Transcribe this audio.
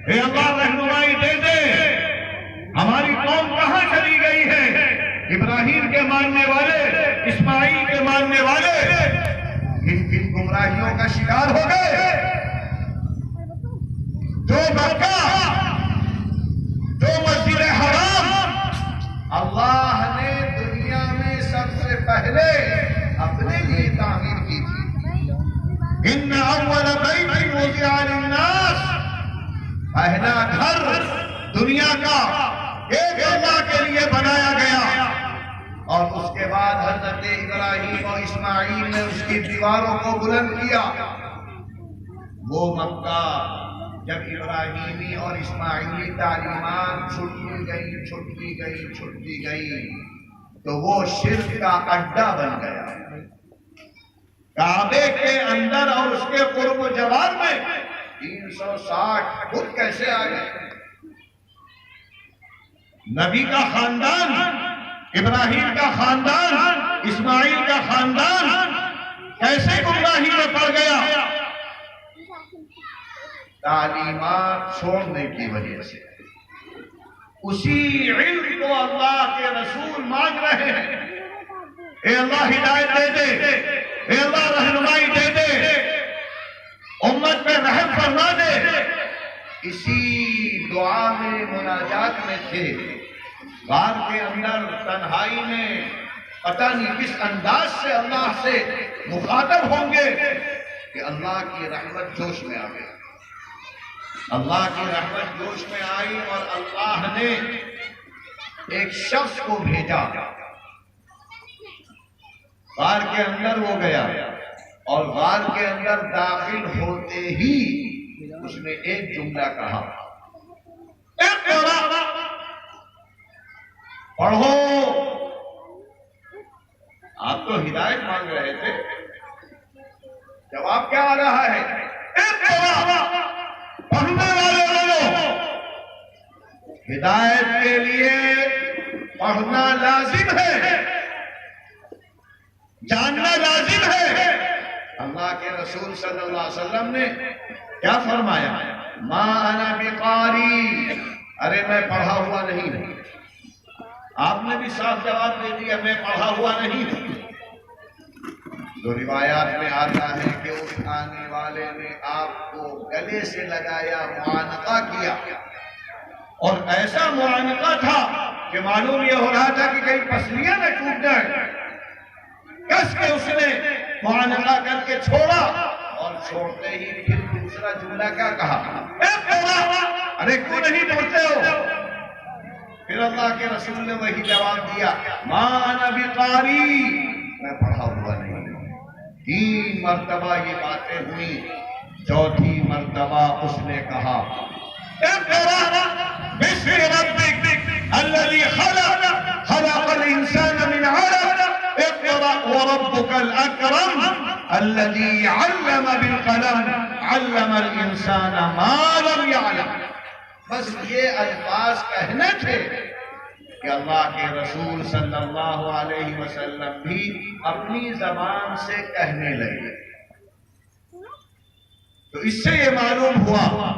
اے اللہ رہنمائی دے دے، ہماری قوم کہاں چلی گئی ہے؟ ابراہیم کے ماننے والے، اسماعیل کے ماننے والے کن گمراہیوں کا شکار ہو گئے؟ جو مکہ، جو مسجد حرام اللہ نے دنیا میں سب سے پہلے اپنے لیے تعمیر کی تھی۔ ان اول بیت وضع للناس، پہلا گھر دنیا کا ایک اللہ کے لیے بنایا گیا، اور اس کے بعد حضرت ابراہیم اور اسماعیل نے اس کی دیواروں کو بلند کیا۔ وہ مکہ جب ابراہیمی اور اسماعیلی تعلیمات چھٹتی گئی تو وہ شرک کا اڈا بن گیا۔ کعبے کے اندر اور اس کے قرب و جوار میں 360 بت کیسے آ گئے؟ نبی کا خاندان، ابراہیم کا خاندان، اسماعیل کا خاندان کیسے گمراہی میں پڑ گیا؟ تعلیمات چھوڑنے کی وجہ سے۔ اسی علم کو اللہ کے رسول مانگ رہے ہیں، اے اللہ ہدایت دے دے، اے اللہ رہنمائی دے دے، امت پہ رحم فرما دے۔ اسی دعا میں مناجات میں تھے، غار کے اندر تنہائی میں پتہ نہیں کس انداز سے اللہ سے مخاطب ہوں گے کہ اللہ کی رحمت جوش میں آ گئی۔ اللہ کی رحمت جوش میں آئی اور اللہ نے ایک شخص کو بھیجا۔ غار کے اندر وہ گیا اور غار کے اندر داخل ہوتے ہی اس نے ایک جملہ کہا، اقرأ، پڑھو۔ آپ تو ہدایت مانگ رہے تھے، جواب کیا آ رہا ہے؟ اقرأ، پڑھنے والے لوگوں، ہدایت کے لیے پڑھنا لازم ہے، جاننا لازم ہے۔ اللہ کے رسول صلی اللہ علیہ وسلم نے کیا فرمایا؟ ما انا بقاری، ارے میں پڑھا ہوا نہیں ہوں۔ آپ نے بھی صاف جواب دے دیا، میں پڑھا ہوا نہیں ہوں۔ تو روایات میں آتا ہے کہ اس آنے والے نے آپ کو گلے سے لگایا، معانقہ کیا، اور ایسا معانقہ تھا کہ معلوم یہ ہو رہا تھا کہ کہیں پسلیاں نہ ٹوٹ جائیں۔ کس کے اس نے معانقہ کر کے چھوڑا، اور چھوڑتے ہی پھر دوسرا جملہ کیا کہا؟ ارے کیوں نہیں پڑھتے ہو؟ پھر اللہ کے رسول نے وہی جواب دیا، ما انا بقاری، میں پڑھا ہوا نہیں ہوں۔ 3 مرتبہ یہ باتیں ہوئی، چوتھی مرتبہ اس نے کہا، اقرأ باسم ربک الذی خلق الانسان من علق، اقرأ وربک الاکرم الذی علم بالقلم علم الانسان ما لم يعلم۔ بس یہ الفاظ کہنے تھے کہ اللہ کے رسول صلی اللہ علیہ وسلم بھی اپنی زبان سے کہنے لگے۔ تو اس سے یہ معلوم ہوا